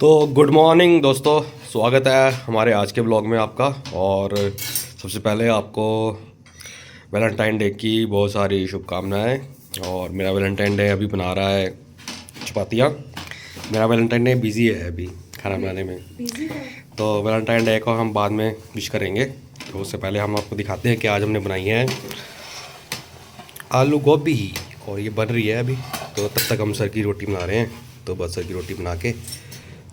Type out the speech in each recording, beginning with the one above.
तो good morning दोस्तों, स्वागत है हमारे आज के ब्लॉग में आपका। और सबसे पहले आपको वैलेंटाइन डे की बहुत सारी शुभकामनाएं। और मेरा वैलेंटाइन डे अभी बना रहा है चपातियाँ। मेरा वैलेंटाइन डे बिज़ी है अभी खाना बनाने में, तो वैलेंटाइन डे को हम बाद में विश करेंगे। तो उससे पहले हम आपको दिखाते हैं कि आज हमने बनाई है आलू गोभी, और ये बन रही है अभी। तो तब तक हम सर की रोटी बना रहे हैं, तो बस सर की रोटी बना के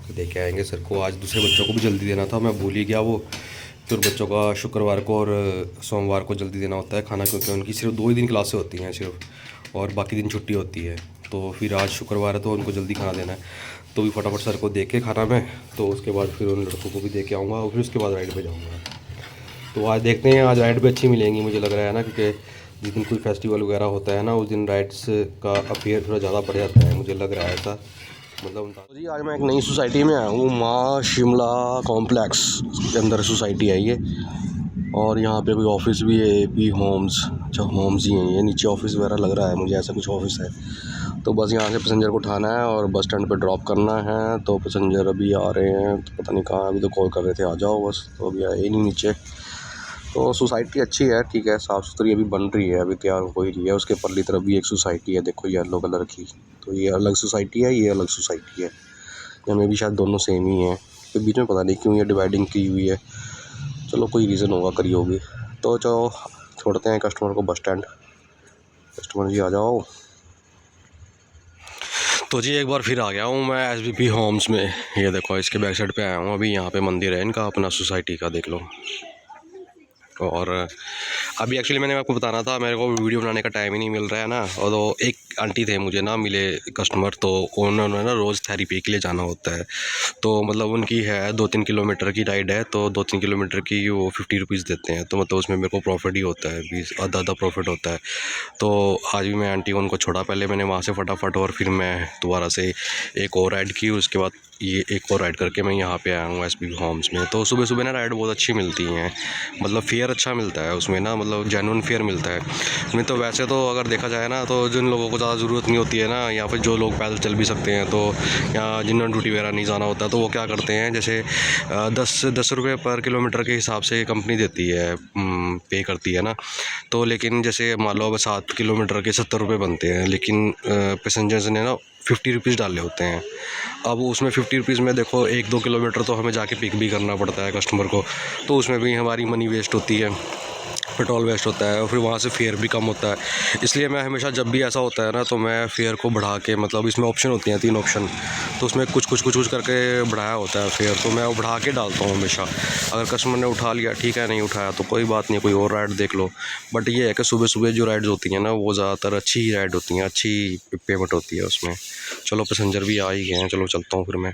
तो दे के आएंगे सर को। आज दूसरे बच्चों को भी जल्दी देना था, मैं भूल ही गया वो कि उन बच्चों का शुक्रवार को और सोमवार को जल्दी देना होता है खाना, क्योंकि उनकी सिर्फ 2 ही दिन क्लासें होती हैं सिर्फ, और बाकी दिन छुट्टी होती है। तो फिर आज शुक्रवार है तो उनको जल्दी खाना देना है, तो भी फटाफट सर को दे के खाना में, तो उसके बाद फिर उन लड़कों को भी दे के आऊँगा और फिर उसके बाद राइड पे जाऊँगा। तो आज देखते हैं, आज राइड भी अच्छी मिलेंगी मुझे लग रहा है ना, क्योंकि जिस दिन कोई फेस्टिवल वगैरह होता है ना, उस दिन राइड्स का अपेयर थोड़ा ज़्यादा बढ़ जाता है, मुझे लग रहा है ऐसा। मतलब तो जी आज मैं एक नई सोसाइटी में आया हूँ, माँ शिमला कॉम्प्लेक्स के अंदर सोसाइटी है ये। और यहाँ पे कोई ऑफिस भी है, एपी होम्स। अच्छा, होम्स ही हैं ये, नीचे ऑफिस वगैरह लग रहा है मुझे, ऐसा कुछ ऑफिस है। तो बस यहाँ से पैसेंजर को उठाना है और बस स्टैंड पे ड्रॉप करना है। तो पैसेंजर अभी आ रहे हैं, तो पता नहीं कहाँ, अभी तो कॉल कर रहे थे आ जाओ बस, तो अभी आए ही नहीं नीचे। तो सोसाइटी अच्छी है, ठीक है, साफ़ सुथरी अभी बन रही है, अभी तैयार हो ही रही है। उसके परली तरफ भी एक सोसाइटी है, देखो येलो कलर की। तो ये अलग सोसाइटी है, ये अलग सोसाइटी है, या मे भी शायद दोनों सेम ही हैं। तो बीच में पता नहीं क्यों ये डिवाइडिंग की हुई है, चलो कोई रीज़न होगा, करी होगी। तो चलो छोड़ते हैं कस्टमर को बस स्टैंड। कस्टमर जी आ जाओ। तो जी एक बार फिर आ गया हूँ मैं एसबीपी होम्स में। ये देखो इसके बैक साइड पे आया हूँ अभी, यहाँ पे मंदिर है इनका अपना सोसाइटी का, देख लो। और अभी एक्चुअली मैंने आपको बताना था, मेरे को वीडियो बनाने का टाइम ही नहीं मिल रहा है ना। और तो एक आंटी थे मुझे ना मिले कस्टमर, तो उन्होंने ना रोज़ थेरेपी के लिए जाना होता है। तो मतलब उनकी है 2-3 किलोमीटर की राइड है, तो 2-3 किलोमीटर की वो 50 रुपीज़ देते हैं। तो मतलब उसमें मेरे को प्रॉफिट ही होता है, 20 आधा प्रॉफिट होता है। तो आज भी मैं आंटी को उनको छोड़ा, पहले मैंने वहाँ से फटाफट, और फिर मैं दोबारा से एक और राइड की, उसके बाद ये एक और राइड करके मैं यहाँ पे आया हूँ एसबीपी होम्स में। तो सुबह सुबह ना राइड बहुत अच्छी मिलती हैं, मतलब फेयर अच्छा मिलता है उसमें ना, मतलब जेन्युइन फेयर मिलता है। नहीं तो वैसे तो अगर देखा जाए ना, तो जिन लोगों को ज़्यादा ज़रूरत नहीं होती है ना, या फिर जो लोग पैदल चल भी सकते हैं, तो या जिन्होंने ड्यूटी वगैरह नहीं जाना होता, तो वो क्या करते हैं, जैसे 10 रुपये पर किलोमीटर के हिसाब से कंपनी देती है, पे करती है ना। तो लेकिन जैसे मान लो अब 7 किलोमीटर के 70 रुपये बनते हैं, लेकिन पैसेंजर्स ने ना 50 रुपीज़ डाले होते हैं। अब उसमें 50 रुपीज़ में देखो 1-2 किलोमीटर तो हमें जाके पिक भी करना पड़ता है कस्टमर को, तो उसमें भी हमारी मनी वेस्ट होती है, पेट्रोल वेस्ट होता है, और फिर वहाँ से फेयर भी कम होता है। इसलिए मैं हमेशा जब भी ऐसा होता है ना, तो मैं फेयर को बढ़ा के, मतलब इसमें ऑप्शन होती हैं 3 ऑप्शन, तो उसमें कुछ करके बढ़ाया होता है फेयर, तो मैं वो बढ़ा के डालता हूँ हमेशा। अगर कस्टमर ने उठा लिया ठीक है, नहीं उठाया तो कोई बात नहीं, कोई और राइड देख लो। बट ये है कि सुबह सुबह जो राइड्स होती हैं ना, वो ज़्यादातर अच्छी ही राइड होती हैं, अच्छी पेमेंट होती है उसमें। चलो पैसेंजर भी आ ही गए हैं, चलो चलता हूँ फिर मैं।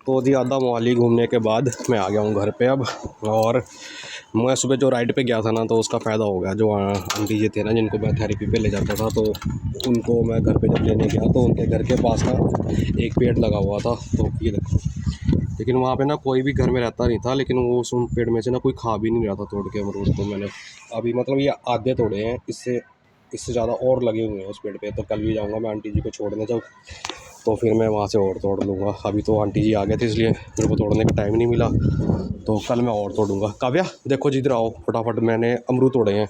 तो जी आधा मोहाली घूमने के बाद मैं आ गया हूँ घर पे अब। और मैं सुबह जो राइड पे गया था ना, तो उसका फ़ायदा हो गया। जो आंटी जी थे ना, जिनको मैं थेरेपी पे ले जाता था, तो उनको मैं घर पे जब लेने गया, तो उनके घर के पास ना एक पेड़ लगा हुआ था, तो ये देखो। लेकिन वहाँ पे ना कोई भी घर में रहता नहीं था, लेकिन वो उस पेड़ में से ना कोई खा भी नहीं रहा था तोड़ के अमरूद। तो मैंने अभी मतलब ये आधे तोड़े हैं, इससे ज़्यादा और लगे हुए हैं उस पेड़ पे। तो कल भी जाऊँगा मैं आंटी जी को छोड़ने, जब तो फिर मैं वहाँ से और तोड़ लूँगा। अभी तो आंटी जी आ गए थे, इसलिए मेरे को तोड़ने का टाइम नहीं मिला, तो कल मैं और तोड़ूँगा। काव्या देखो जी, इधर आओ फटाफट, मैंने अमरूद तोड़े हैं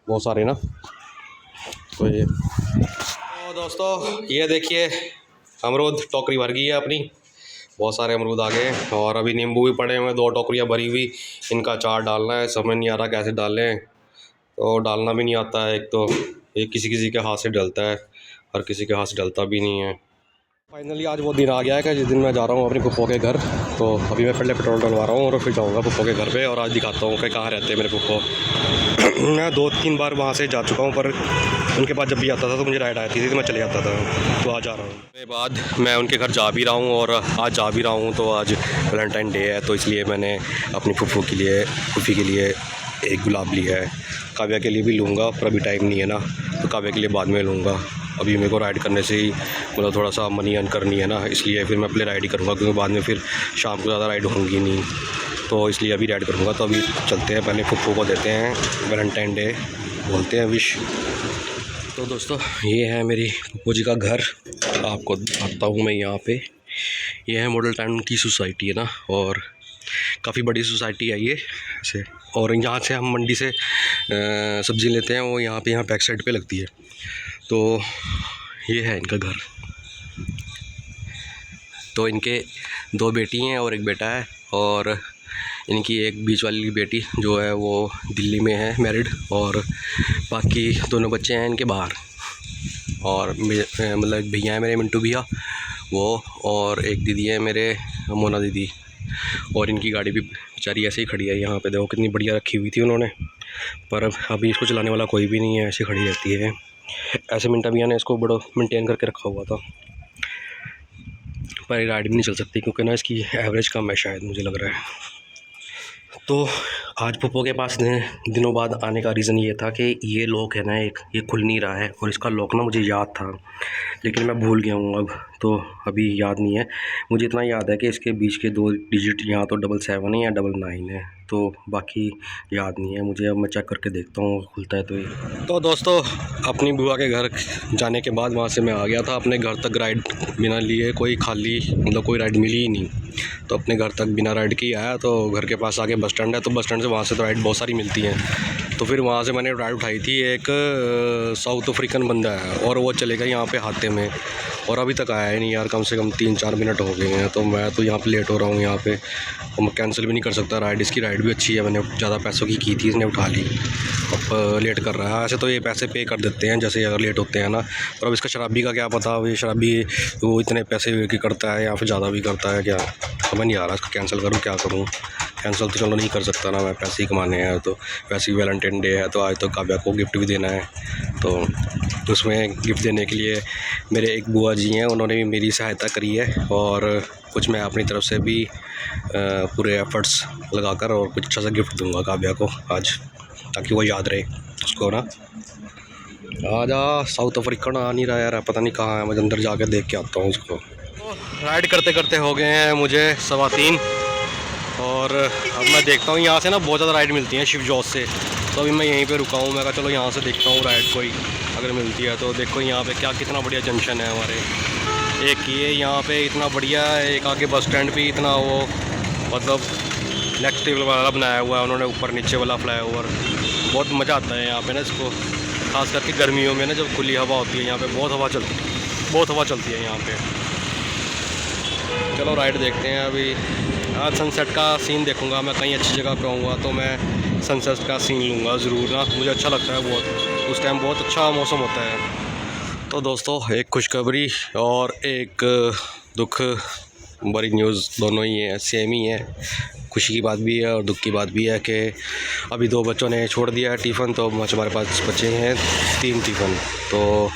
बहुत सारे ना। तो ये तो दोस्तों ये देखिए, अमरूद टोकरी भर गई है अपनी, बहुत सारे अमरूद आ गए। और अभी नींबू भी पड़े हुए हैं, 2 टोकरियाँ भरी हुई, इनका अचार डालना है, समझ नहीं आ रहा कैसे डालें, तो डालना भी नहीं आता है। एक तो ये किसी किसी के हाथ से डलता है और किसी के हाथ से डलता भी नहीं है। फाइनली आज वो दिन आ गया है कि जिस दिन मैं जा रहा हूँ अपने पप्पो के घर। तो अभी मैं पहले पेट्रोल डलवा रहा हूँ और फिर जाऊँगा पप्पो के घर पे, और आज दिखाता हूँ कि कहाँ रहते हैं मेरे पप्पो। मैं 2-3 बार वहाँ से जा चुका हूँ, पर उनके पास जब भी आता था तो मुझे राइड आती थी, तो मैं चले जाता था। तो आज जा रहा हूँ, उसके बाद मैं उनके घर जा भी रहा हूँ, और आज जा भी रहा हूँ। तो आज वैलेंटाइन डे है, तो इसलिए मैंने अपनी फूफी के लिए एक गुलाब लिया है। काव्या के लिए भी लूँगा, पर अभी टाइम नहीं है ना, तो काव्या के लिए बाद में लूँगा। अभी मेरे को राइड करने से ही मतलब थोड़ा सा मनी अर्न करनी है ना, इसलिए फिर मैं पहले राइड ही करूँगा, क्योंकि बाद में फिर शाम को ज़्यादा राइड होंगी नहीं, तो इसलिए अभी राइड करूँगा। तो अभी चलते हैं, पहले फुफ्फू को देते हैं वैलेंटाइन डे, बोलते हैं विश। तो दोस्तों ये है मेरी फुफ्फू जी का घर, आपको बताता हूँ मैं यहाँ पे। ये है मॉडल टाउन की सोसाइटी है ना, और काफ़ी बड़ी सोसाइटी है ये ऐसे। और यहाँ से हम मंडी से सब्ज़ी लेते हैं, वो यहाँ बैक साइड पे लगती है। तो ये है इनका घर। तो इनके 2 बेटी हैं और 1 बेटा है, और इनकी एक बीच वाली बेटी जो है वो दिल्ली में है मैरिड, और बाकी दोनों बच्चे हैं इनके बाहर। और मतलब भैया है मेरे मिंटू भैया वो, और एक दीदी है मेरे मोना दीदी। और इनकी गाड़ी भी बेचारी ऐसे ही खड़ी है यहाँ पे, देखो कितनी बढ़िया रखी हुई थी उन्होंने, पर अभी इसको चलाने वाला कोई भी नहीं है, ऐसे खड़ी रहती है। ऐसे मिंटा भैया ने इसको बड़ा मेंटेन करके रखा हुआ था, पर राइड भी नहीं चल सकती क्योंकि ना इसकी एवरेज कम है शायद, मुझे लग रहा है। तो आज पप्पो के पास दिनों बाद आने का रीज़न ये था कि ये लॉक है ना एक, ये खुल नहीं रहा है, और इसका लॉक ना मुझे याद था लेकिन मैं भूल गया हूँ अब, तो अभी याद नहीं है। मुझे इतना याद है कि इसके बीच के 2 डिजिट यहाँ तो 777 है या 99 है, तो बाकी याद नहीं है मुझे। अब मैं चेक करके देखता हूँ खुलता है तो ये। तो दोस्तों अपनी बुआ के घर जाने के बाद वहाँ से मैं आ गया था अपने घर तक राइड बिना लिए, कोई खाली मतलब कोई राइड मिली ही नहीं, तो अपने घर तक बिना राइड के आया। तो घर के पास आके बस स्टैंड है, तो बस स्टैंड से वहाँ से तो राइड बहुत सारी मिलती हैं, तो फिर वहाँ से मैंने राइड उठाई थी। एक साउथ अफ्रीकन बंदा है और वो चलेगा यहाँ पे हाथे में, और अभी तक आया ही नहीं यार, कम से कम 3-4 मिनट हो गए हैं। तो मैं तो यहाँ पे लेट हो रहा हूँ यहाँ पे, और मैं कैंसिल भी नहीं कर सकता राइड। इसकी राइड भी अच्छी है, मैंने ज़्यादा पैसों की थी, इसने उठा ली, अब लेट कर रहा है। ऐसे तो ये पैसे पे कर देते हैं जैसे अगर लेट होते हैं ना, और अब इसका शराबी का क्या पता, ये शराबी वो इतने पैसे की करता है या फिर ज़्यादा भी करता है क्या, समझ नहीं आ रहा। इसको कैंसिल करूँ क्या करूँ? कैंसिल तो चलो नहीं कर सकता ना मैं, पैसे ही कमाने हैं। तो वैसे ही वैलेंटाइन डे है, तो आज तो काव्या को गिफ्ट भी देना है, तो उसमें गिफ्ट देने के लिए मेरे एक बुआ जी हैं, उन्होंने भी मेरी सहायता करी है, और कुछ मैं अपनी तरफ से भी पूरे एफर्ट्स लगाकर और कुछ अच्छा सा गिफ्ट दूंगा काव्या को आज, ताकि वो याद रहे उसको ना। आजा, साउथ अफ्रीकन आ नहीं रहा यार, पता नहीं कहाँ है, मैं अंदर जाकर देख के आता हूँ उसको। राइड करते करते हो गए हैं मुझे 3:15, और अब मैं देखता हूँ यहाँ से ना बहुत ज़्यादा राइड मिलती हैं शिव जोश से, तो अभी मैं यहीं पे रुका हूँ। मैं कहा चलो यहाँ से देखता हूँ राइड कोई अगर मिलती है। तो देखो यहाँ पे क्या कितना बढ़िया जंक्शन है हमारे, एक ये यहाँ पे इतना बढ़िया है, एक आगे बस स्टैंड पे इतना वो मतलब नेक्स्ट लेवल वाला बनाया हुआ है उन्होंने, ऊपर नीचे वाला फ्लाईओवर। बहुत मज़ा आता है यहाँ पे ना इसको, खास करके गर्मियों में ना जब खुली हवा होती है यहाँ पे, बहुत हवा चलती है यहाँ पे। चलो राइड देखते हैं अभी। आज सनसेट का सीन देखूंगा मैं, कहीं अच्छी जगह पे आऊँगा तो मैं सनसेट का सीन लूँगा ज़रूर ना, मुझे अच्छा लगता है बहुत, उस टाइम बहुत अच्छा मौसम होता है। तो दोस्तों एक खुशखबरी और एक दुख बड़ी न्यूज़ दोनों ही है, सेम ही है। खुशी की बात भी है और दुख की बात भी है कि अभी 2 बच्चों ने छोड़ दिया है टिफ़िन, तो हमारे पास बच्चे हैं 3 टिफ़िन। तो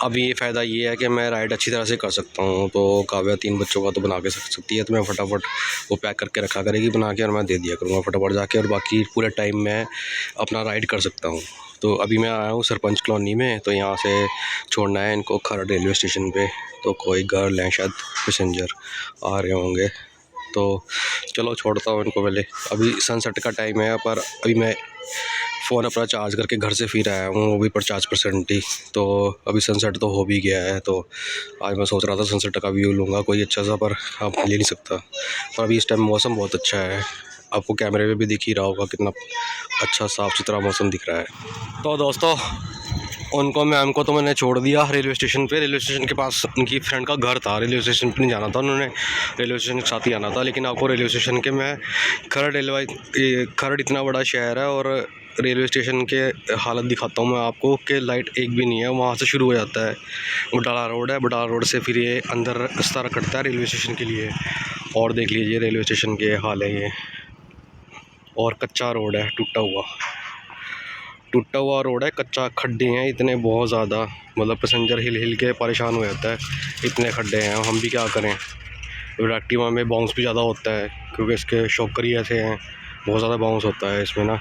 अभी ये फ़ायदा ये है कि मैं राइड अच्छी तरह से कर सकता हूँ। तो काव्या 3 बच्चों का तो बना के सकती है, तो मैं फटाफट वो पैक करके रखा करेगी बना के, और मैं दे दिया करूँगा फटाफट जाके, और बाकी पूरे टाइम मैं अपना राइड कर सकता हूँ। तो अभी मैं आया हूँ सरपंच कॉलोनी में, तो यहाँ से छोड़ना है इनको खरड़ रेलवे स्टेशन पे। तो कोई गर्ल हैं शायद पैसेंजर आ रहे होंगे, तो चलो छोड़ता हूँ इनको पहले। अभी सनसेट का टाइम है, पर अभी मैं फ़ोन अपना चार्ज करके घर से फिर आया हूँ, वो भी 50% ही। तो अभी सनसेट तो हो भी गया है, तो आज मैं सोच रहा था सनसेट का व्यू लूँगा कोई अच्छा सा, पर अब ले नहीं सकता। पर अभी इस टाइम मौसम बहुत अच्छा है, आपको कैमरे में भी दिख ही रहा होगा कितना अच्छा साफ़ सुथरा मौसम दिख रहा है। तो दोस्तों उनको मैम को तो मैंने छोड़ दिया रेलवे स्टेशन पे। रेलवे स्टेशन के पास उनकी फ्रेंड का घर था, रेलवे स्टेशन पे नहीं जाना था उन्होंने, रेलवे स्टेशन के साथ ही आना था। लेकिन आपको रेलवे स्टेशन के मैं खरड़ इतना बड़ा शहर है, और रेलवे स्टेशन के हालत दिखाता हूँ मैं आपको कि लाइट एक भी नहीं है। वहाँ से शुरू हो जाता है, बटाला रोड है, बटाला रोड से फिर ये अंदर रास्ता कटता है रेलवे स्टेशन के लिए। और देख लीजिए रेलवे स्टेशन के हाल है ये, और कच्चा रोड है, टूटा हुआ रोड है, कच्चा, खड्डे हैं इतने बहुत ज़्यादा, मतलब पैसेंजर हिल हिल के परेशान हो जाता है, इतने खड्डे हैं। हम भी क्या करें, एक्टिवा में बाउंस भी ज़्यादा होता है क्योंकि इसके शॉकर ही ऐसे हैं, बहुत ज़्यादा बाउंस होता है इसमें ना।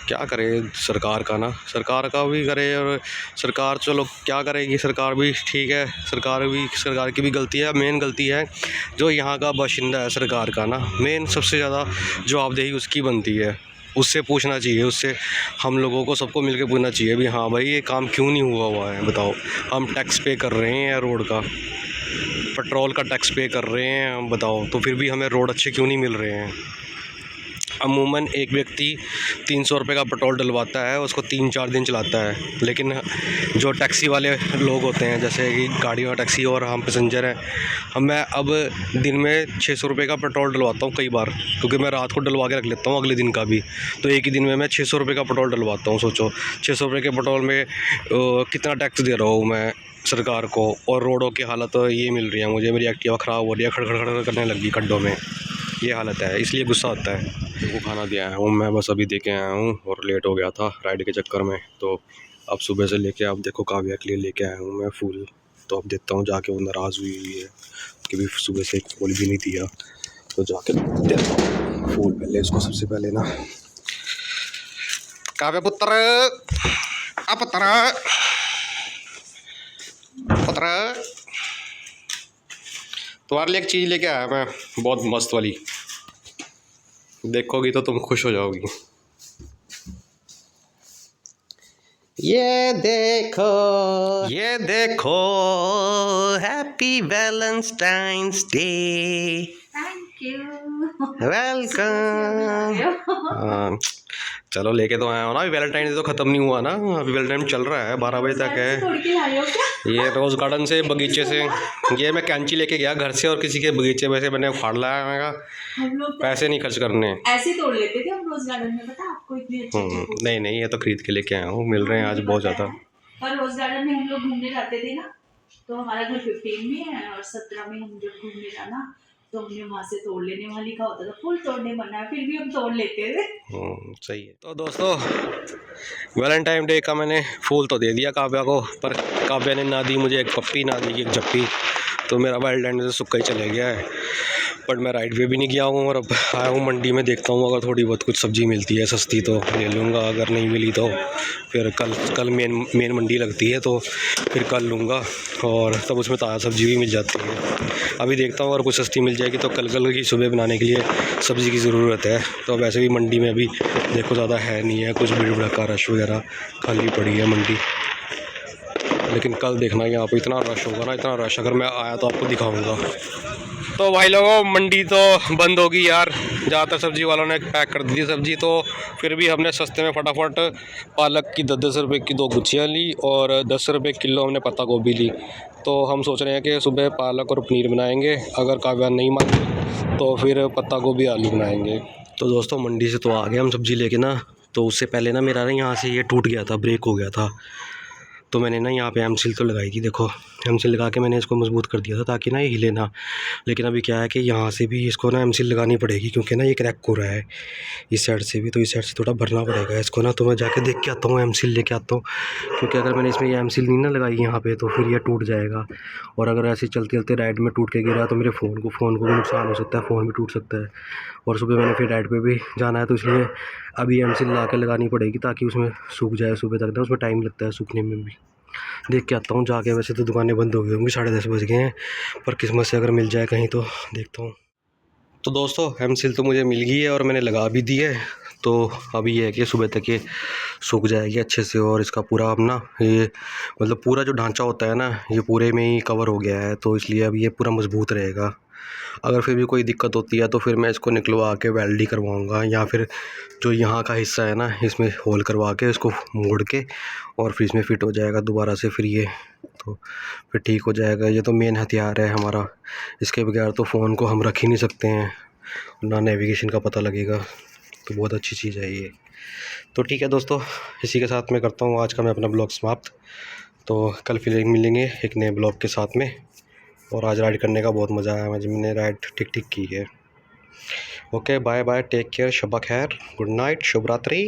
क्या करे सरकार का भी करे, और सरकार चलो क्या करेगी, सरकार भी ठीक है, सरकार की भी गलती है। मेन गलती है जो यहाँ का बाशिंदा है सरकार का ना, मेन सबसे ज़्यादा जवाबदेही उसकी बनती है। उससे पूछना चाहिए, उससे हम लोगों को सबको मिलकर पूछना चाहिए भी हाँ भाई ये काम क्यों नहीं हुआ है, बताओ। हम टैक्स पे कर रहे हैं रोड का, पेट्रोल का टैक्स पे कर रहे हैं, बताओ, तो फिर भी हमें रोड अच्छे क्यों नहीं मिल रहे हैं। अमूमन एक व्यक्ति 300 रुपये का पेट्रोल डलवाता है, उसको 3-4 दिन चलाता है, लेकिन जो टैक्सी वाले लोग होते हैं, जैसे कि गाड़ियों का टैक्सी और हम पैसेंजर हैं, मैं अब दिन में 600 रुपये का पेट्रोल डलवाता हूँ कई बार, क्योंकि मैं रात को डलवा के रख लेता हूँ अगले दिन का भी। तो एक ही दिन में मैं 600 रुपये का पेट्रोल डलवाता हूँ। सोचो 600 रुपये के पेट्रोल में कितना टैक्स दे रहा हूँ मैं सरकार को। और रोडों की हालत ये मिल रही है मुझे, मेरी एक्टिवा ख़राब हो रही है, खड़ करने लगी खड्डों में, ये हालत है, इसलिए गुस्सा आता है। वो खाना दिया हूँ मैं, बस अभी दे के आया हूँ और लेट हो गया था राइड के चक्कर में। तो अब सुबह से लेके आप देखो काव्या के लिए लेके आया हूँ मैं फूल, तो अब देता हूँ जाके। वो नाराज़ हुई है कि भी सुबह से एक फूल भी नहीं दिया, तो जाके देता हूँ फूल पहले इसको, सबसे पहले ना। काव्या पुत्र, पुत्र पुत्र, तुम्हारे लिए एक चीज़ लेके आया मैं, बहुत मस्त वाली, देखोगी तो तुम खुश हो जाओगी। ये देखो, ये देखो, happy Valentine's day. Thank you, welcome. चलो लेके तो आया हो ना, अभी वैलेंटाइन डे तो ख़त्म नहीं हुआ ना, अभी वैलेंटाइन चल रहा है, 12 बजे तक है। ये रोज़ गार्डन से, बगीचे से, ये मैं कैंची लेके गया घर से और किसी के बगीचे में से मैंने उखाड़ लाया। मैं कहा हम लोग पैसे नहीं खर्च करने, ऐसे तोड़ लेते थे हम रोज गार्डन में, पता आपको, इतनी अच्छी। नहीं, ये तो खरीद के लेके आया हूँ, मिल रहे हैं आज बहुत ज़्यादा। और रोज गार्डन में हम लोग घूमने जाते थे ना, तो हमारा घर 15 में है और 17 में हम जब घूमने जाना तो हमने वहाँ से तोड़ लेने, वहाँ लिखा होता था फूल तोड़ने मना है, फिर भी हम तोड़ लेते थे। सही है। तो दोस्तों वैलेंटाइन डे का मैंने फूल तो दे दिया काव्या को, पर काव्या ने ना दी मुझे एक पप्पी, ना दी एक जप्पी, तो मेरा वैलेंटाइन डे सुक्का ही चले गया है। बट मैं राइड पे भी नहीं गया हूँ और अब आया हूँ मंडी में, देखता हूँ अगर थोड़ी बहुत कुछ सब्ज़ी मिलती है सस्ती तो ले लूँगा, अगर नहीं मिली तो फिर कल मेन मंडी लगती है तो फिर कल लूँगा, और तब उसमें ताज़ा सब्ज़ी भी मिल जाती है। अभी देखता हूँ अगर कुछ सस्ती मिल जाएगी तो कल की सुबह बनाने के लिए सब्ज़ी की ज़रूरत है। तो वैसे भी मंडी में अभी देखो ज़्यादा है नहीं है, कुछ भीड़ भड़का रश वगैरह खाली पड़ी है मंडी, लेकिन कल देखना यहाँ पे इतना रश होगा ना, इतना रश, अगर मैं आया तो आपको दिखाऊंगा। तो भाई लोगों मंडी तो बंद होगी यार, ज़्यादातर सब्ज़ी वालों ने पैक कर दी थी सब्ज़ी, तो फिर भी हमने सस्ते में फटाफट पालक की 10-10 रुपये की 2 गुच्छियाँ ली और 10 रुपये किलो हमने पत्ता गोभी ली। तो हम सोच रहे हैं कि सुबह पालक और पनीर बनाएंगे, अगर काव्या नहीं मांगी तो फिर पत्ता गोभी आलू बनाएंगे। तो दोस्तों मंडी से तो आ गए हम सब्ज़ी लेके ना, तो उससे पहले ना मेरा ना यहाँ से ये टूट गया था, ब्रेक हो गया था, तो मैंने ना यहाँ पे एम-सील तो लगाई थी, देखो एम-सील लगा के मैंने इसको मजबूत कर दिया था ताकि ना ये हिले ना। लेकिन अभी क्या है कि यहाँ से भी इसको ना एम-सील लगानी पड़ेगी, क्योंकि ना ये क्रैक हो रहा है इस साइड से भी, तो इस साइड से थोड़ा भरना पड़ेगा इसको ना। तो मैं जाके देख के आता हूँ, एम-सील लेके आता हूँ, क्योंकि अगर मैंने इसमें ये एम-सील नहीं ना लगाई यहाँ पर तो फिर ये टूट जाएगा, और अगर ऐसे चलते चलते राइड में टूट के गिरा तो मेरे फ़ोन को भी नुकसान हो सकता है, फ़ोन भी टूट सकता है। और सुबह मैंने फिर राइड पे भी जाना है, तो इसलिए अभी एम-सील ला के लगानी पड़ेगी ताकि उसमें सूख जाए सुबह तक ना, उसमें टाइम लगता है सूखने में भी। देख के आता हूँ जाके, वैसे तो दुकानें बंद हो गई होंगी, 10:30 बज गए हैं, पर किस्मत से अगर मिल जाए कहीं तो देखता हूँ। तो दोस्तों एम-सील तो मुझे मिल गई है और मैंने लगा भी दी है, तो अभी ये है कि सुबह तक ये सूख जाएगी अच्छे से, और इसका पूरा अब ना ये मतलब पूरा जो ढांचा होता है ना ये पूरे में ही कवर हो गया है, तो इसलिए अब ये पूरा मजबूत रहेगा। अगर फिर भी कोई दिक्कत होती है तो फिर मैं इसको निकलवा के वेल्ड ही करवाऊँगा, या फिर जो यहाँ का हिस्सा है ना इसमें होल करवा के इसको मोड़ के और फिर इसमें फ़िट हो जाएगा दोबारा से, फिर ये तो फिर ठीक हो जाएगा। ये तो मेन हथियार है हमारा, इसके बगैर तो फ़ोन को हम रख ही नहीं सकते हैं, ना नेविगेशन का पता लगेगा, तो बहुत अच्छी चीज़ है ये। तो ठीक है दोस्तों, इसी के साथ मैं करता हूँ आज का मैं अपना ब्लॉग समाप्त। तो कल फिर मिलेंगे एक नए ब्लॉग के साथ में, और आज राइड करने का बहुत मज़ा आया, मैंने राइड ठीक की है। Okay bye bye, take care, शब्बा खैर, गुड नाइट, शुभ रात्रि।